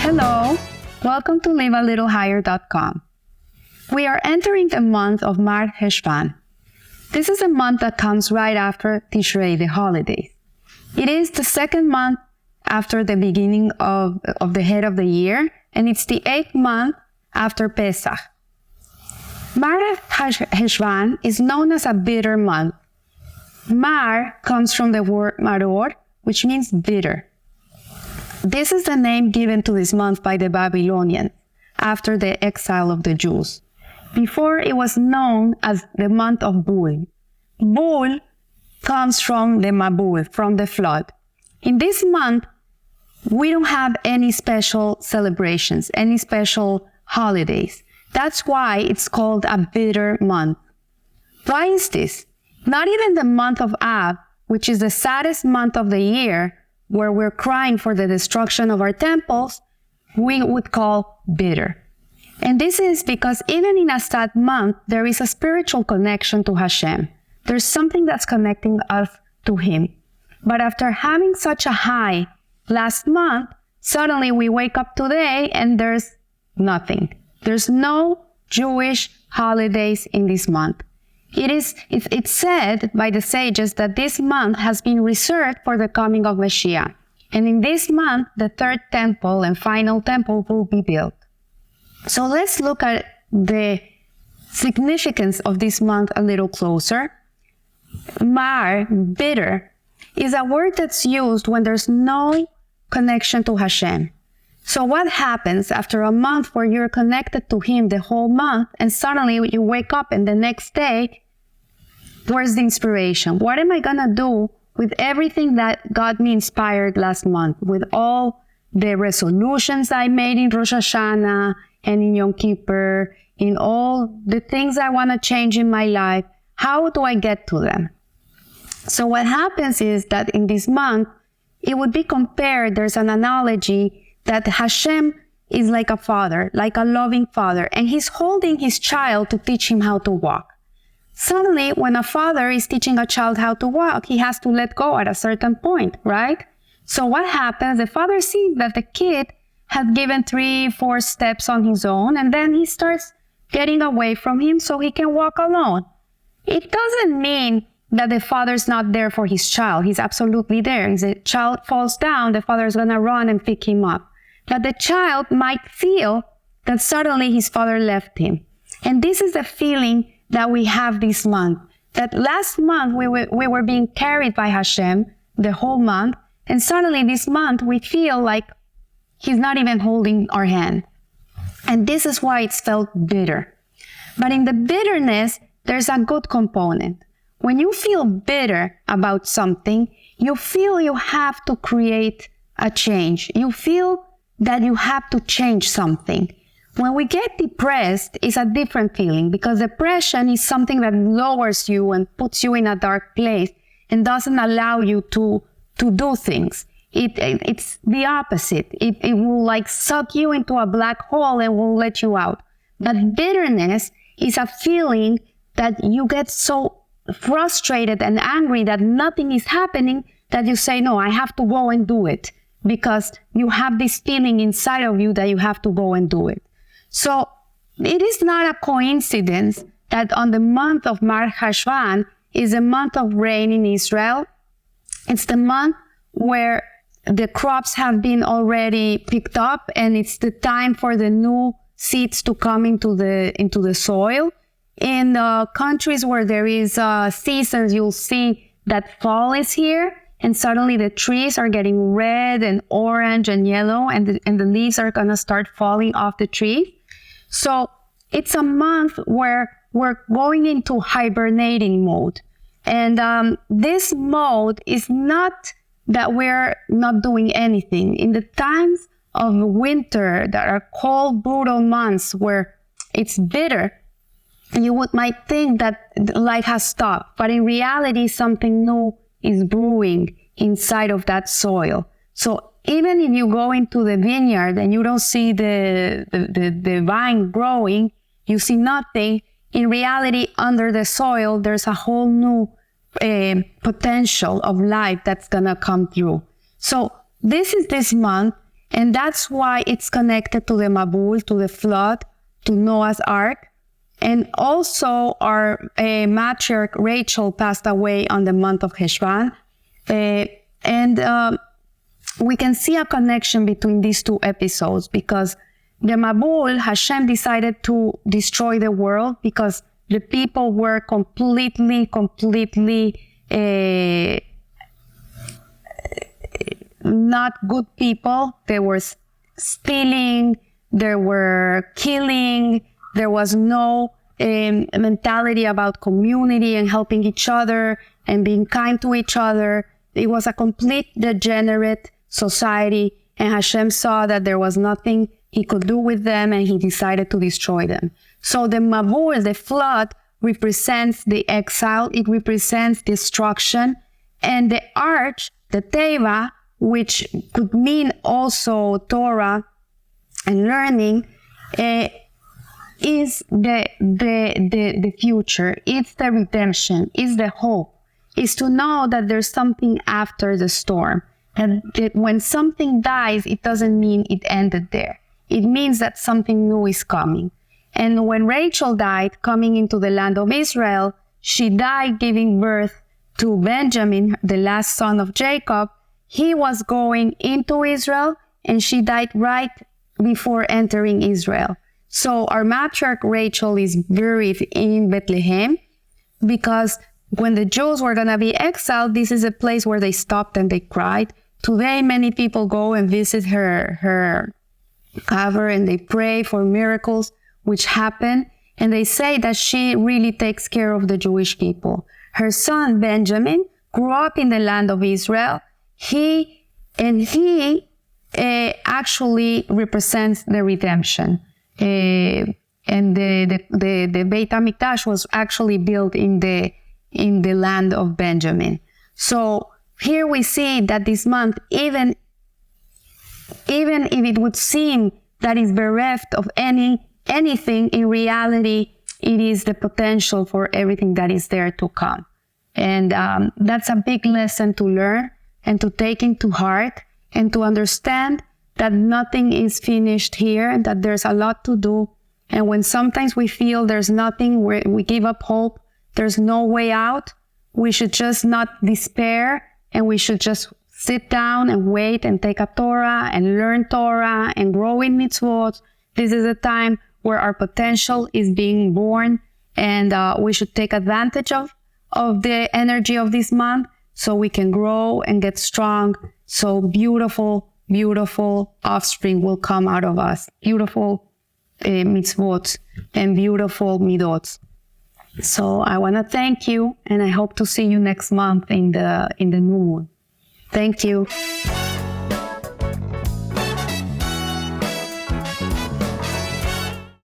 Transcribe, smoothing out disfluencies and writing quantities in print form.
Hello, welcome to livealittlehigher.com. We are entering the month of MarChesvan. This is a month that comes right after Tishrei, the holidays. It is the second month after the beginning of the head of the year, and it's the 8th month after Pesach. MarChesvan is known as a bitter month. Mar comes from the word maror, which means bitter. This is the name given to this month by the Babylonians after the exile of the Jews. Before, it was known as the month of Bul. Bul comes from the Mabul, from the flood. In this month, we don't have any special celebrations, any special holidays. That's why it's called a bitter month. Why is this? Not even the month of Av, which is the saddest month of the year, where we're crying for the destruction of our temples, we would call bitter. And this is because even in a sad month, there is a spiritual connection to Hashem. There's something that's connecting us to Him. But after having such a high last month, suddenly we wake up today and there's nothing. There's no Jewish holidays in this month. It's said by the sages that this month has been reserved for the coming of Mashiach. And in this month, the third temple and final temple will be built. So let's look at the significance of this month a little closer. Mar, bitter, is a word that's used when there's no connection to Hashem. So what happens after a month where you're connected to Him the whole month and suddenly you wake up and the next day, where's the inspiration? What am I going to do with everything that got me inspired last month? With all the resolutions I made in Rosh Hashanah and in Yom Kippur, in all the things I want to change in my life, how do I get to them? So what happens is that in this month, it would be compared, there's an analogy that Hashem is like a father, like a loving father, and He's holding His child to teach him how to walk. Suddenly, when a father is teaching a child how to walk, he has to let go at a certain point, right? So what happens? The father sees that the kid has given 3-4 steps on his own, and then he starts getting away from him so he can walk alone. It doesn't mean that the father's not there for his child. He's absolutely there. If the child falls down, the father's going to run and pick him up. But the child might feel that suddenly his father left him. And this is the feeling that we have this month. That last month we were being carried by Hashem the whole month. And suddenly this month we feel like He's not even holding our hand. And this is why it's felt bitter. But in the bitterness, there's a good component. When you feel bitter about something, you feel you have to create a change. You feel that you have to change something. When we get depressed, it's a different feeling because depression is something that lowers you and puts you in a dark place and doesn't allow you to do things. It's the opposite. It will like suck you into a black hole and won't let you out. But bitterness is a feeling that you get so frustrated and angry that nothing is happening that you say, no, I have to go and do it. Because you have this feeling inside of you that you have to go and do it. So it is not a coincidence that on the month of MarChesvan is a month of rain in Israel. It's the month where the crops have been already picked up and it's the time for the new seeds to come into the soil. In countries where there is seasons, you'll see that fall is here. And suddenly the trees are getting red and orange and yellow and the leaves are going to start falling off the tree. So it's a month where we're going into hibernating mode. And this mode is not that we're not doing anything. In the times of winter that are cold, brutal months where it's bitter, you might think that life has stopped. But in reality, something new is brewing inside of that soil. So even if you go into the vineyard and you don't see the vine growing, you see nothing. In reality, under the soil, there's a whole new potential of life that's gonna come through. So this is this month, And that's why it's connected to the Mabul, to the flood, to Noah's Ark. And also our matriarch Rachel passed away on the month of Cheshvan. We can see a connection between these two episodes because the Mabul, Hashem decided to destroy the world because the people were completely not good people. They were stealing, they were killing, there was no mentality about community and helping each other and being kind to each other. It was a complete degenerate society, and Hashem saw that there was nothing he could do with them, and he decided to destroy them. So the Mabul, the flood, represents the exile, it represents destruction, and the arch, the Teva, which could mean also Torah and learning, is the future, it's the redemption, it's the hope, is to know that there's something after the storm. And that when something dies, it doesn't mean it ended there. It means that something new is coming. And when Rachel died, coming into the land of Israel, she died giving birth to Benjamin, the last son of Jacob. He was going into Israel, and she died right before entering Israel. So our matriarch Rachel is buried in Bethlehem because when the Jews were going to be exiled, this is a place where they stopped and they cried. Today, many people go and visit her cover and they pray for miracles which happen. And they say that she really takes care of the Jewish people. Her son, Benjamin, grew up in the land of Israel. He actually represents the redemption. And the Beit HaMikdash was actually built in the land of Benjamin. So here we see that this month, even if it would seem that it's bereft of anything, in reality, it is the potential for everything that is there to come. And that's a big lesson to learn and to take into heart and to understand that nothing is finished here, that there's a lot to do. And when sometimes we feel there's nothing, we give up hope, there's no way out, we should just not despair, and we should just sit down and wait and take a Torah and learn Torah and grow in mitzvot. This is a time where our potential is being born, and we should take advantage of the energy of this month so we can grow and get strong. So beautiful offspring will come out of us. Beautiful mitzvot and beautiful midot. So I want to thank you, and I hope to see you next month in the new moon. Thank you.